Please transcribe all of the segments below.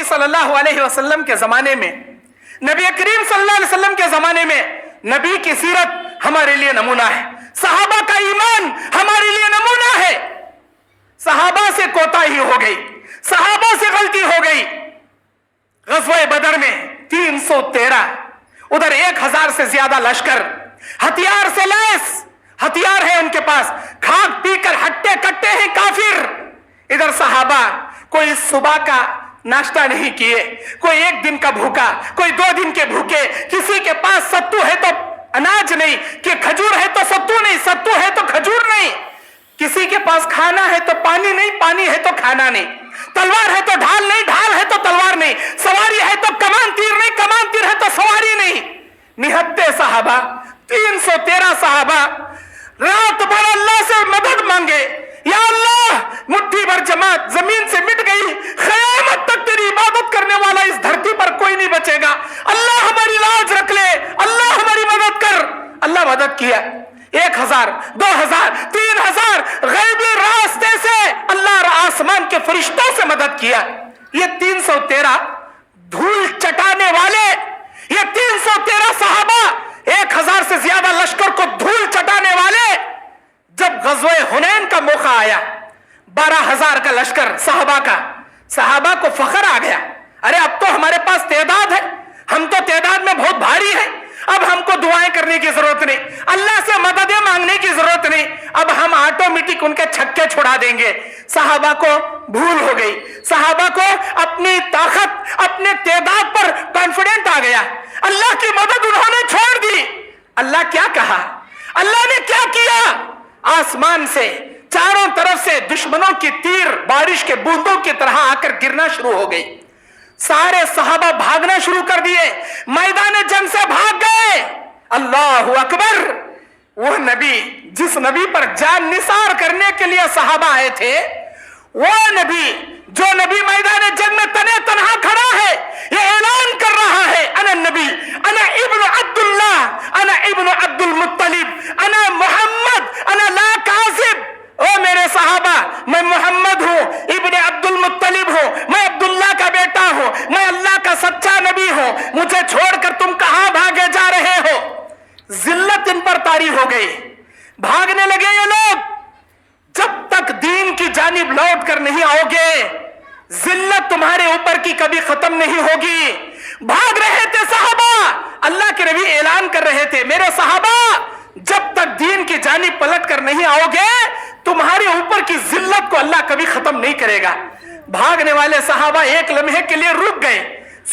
صلی اللہ علیہ وسلم کے زمانے میں، نبی کریم صلی اللہ علیہ وسلم کے زمانے میں نبی کی سیرت ہمارے لیے نمونہ ہے، صحابہ کا ایمان ہمارے لیے نمونہ ہے۔ صحابہ سے کوتاہی ہو گئی، صحابہ سے غلطی ہو گئی۔ غزوہ بدر میں 313، ادھر 1000 سے زیادہ لشکر، ہتھیار سے لیس، ہتھیار ہے ان کے پاس، کھاک پی کر ہٹے کٹے ہیں کافر۔ ادھر صحابہ کوئی صبح کا ناشتہ نہیں کیے، کوئی 1 دن کا بھوکا، کوئی 2 دن کے بھوکے، کسی کے پاس ستو ہے تو اناج نہیں، کہ کھجور ہے تو ستو نہیں، ستو ہے تو کھجور نہیں، کسی کے پاس کھانا ہے تو پانی نہیں، پانی ہے تو کھانا نہیں، تلوار ہے تو ڈھال نہیں، ڈھال ہے تو تلوار نہیں، سواری ہے تو کمان تیر نہیں، کمان تیر ہے تو سواری نہیں۔ نہتے صحابہ، 313 صحابہ رات بھر اللہ سے مدد مانگے، یا اللہ مٹھی بھر جماعت زمین سے مٹ گئی، قیامت تک تیری عبادت کرنے والا اس دھرتی پر کوئی نہیں بچے گا، اللہ ہماری لاج رکھ لے، اللہ ہماری مدد کر۔ اللہ مدد کیا، 1000 2000 3000 غیبی راستے سے اللہ اور آسمان کے فرشتوں سے مدد کیا۔ یہ 313 دھول چٹانے والے، یہ 313 صحابہ 1000 سے زیادہ لشکر کو دھول چٹانے والے، جب غزوہ حنین کا موقع آیا، 12000 کا لشکر صحابہ کو فخر آ گیا، ارے اب تو ہمارے پاس تعداد ہے، ہم تو تعداد میں بہت بھاری ہیں، اب ہم کو دعائیں کرنے کی ضرورت نہیں، اللہ سے مددیں مانگنے کی ضرورت نہیں، اب ہم آٹومیٹک ان کے چھکے چھڑا دیں گے۔ صحابہ کو بھول ہو گئی، صحابہ کو اپنی طاقت، اپنے تعداد پر کانفیڈنٹ آ گیا، اللہ کی مدد انہوں نے چھوڑ دی۔ اللہ کیا کہا، اللہ نے کیا کیا؟ آسمان سے چاروں طرف سے دشمنوں کی تیر بارش کے بوندوں کی طرح آ کر گرنا شروع ہو گئی، سارے صحابہ بھاگنا شروع کر دیے، میدان جنگ سے بھاگ گئے۔ اللہ اکبر! وہ نبی جس نبی پر جان نثار کرنے کے لیے صحابہ آئے تھے، وہ نبی جو نبی میدان جنگ میں تنے تنہا کھڑا ہے، یہ اعلان کر رہا ہے، انا النبی، انا ابن عبداللہ، انا ابن عبد المطلب، انا محمد، انا لا کاذب۔ او میرے صحابہ، میں محمد ہوں، ابن عبد المطلب ہوں، میں عبداللہ کا بیٹا ہوں، میں اللہ کا سچا نبی ہوں، مجھے چھوڑ کر تم کہاں بھاگے جا رہے ہو؟ ذلت ان پر طاری ہو گئی، بھاگنے لگے یہ لوگ۔ جب تک دین کی جانب لوٹ کر نہیں آؤ گے، ذلت تمہارے اوپر کی کبھی ختم نہیں ہوگی۔ بھاگ رہے تھے صحابہ، اللہ کے نبی اعلان کر رہے تھے، میرے صحابہ جب تک دین کی جانب پلٹ کر نہیں آؤ گے، تمہارے اوپر کی ذلت کو اللہ کبھی ختم نہیں کرے گا۔ بھاگنے والے صحابہ ایک لمحے کے لیے رک گئے،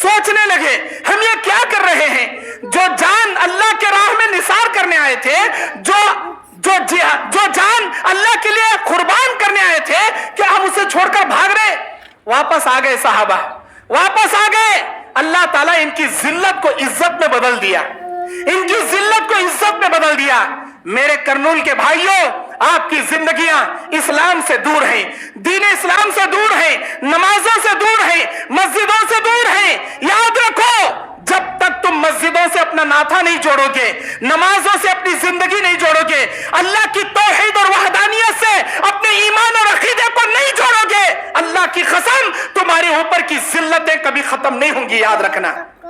سوچنے لگے ہم یہ کیا کر رہے ہیں؟ جو جان اللہ کے راہ میں نثار کرنے آئے تھے، جو جان اللہ کے لیے قربان کرنے آئے تھے، کیا ہم اسے چھوڑ کر بھاگ رہے؟ واپس آ گئے صحابہ، واپس آ گئے۔ اللہ تعالیٰ ان کی ذلت کو عزت میں بدل دیا، ان کی ذلت کو عزت میں بدل دیا۔ میرے کرنول کے بھائیوں، آپ کی زندگیاں اسلام سے دور ہیں، دین اسلام سے دور ہیں، نمازوں سے دور ہیں، مسجدوں سے دور ہیں۔ یاد رکھو، جب تک تم مسجدوں سے اپنا ناطہ نہیں جوڑو گے، نمازوں سے اپنی زندگی نہیں جوڑو گے، اللہ کی توحید اور وحدانیت سے اپنے ایمان اور عقیدے کو نہیں جوڑو گے، اللہ کی قسم تمہارے اوپر کی ذلتیں کبھی ختم نہیں ہوں گی، یاد رکھنا۔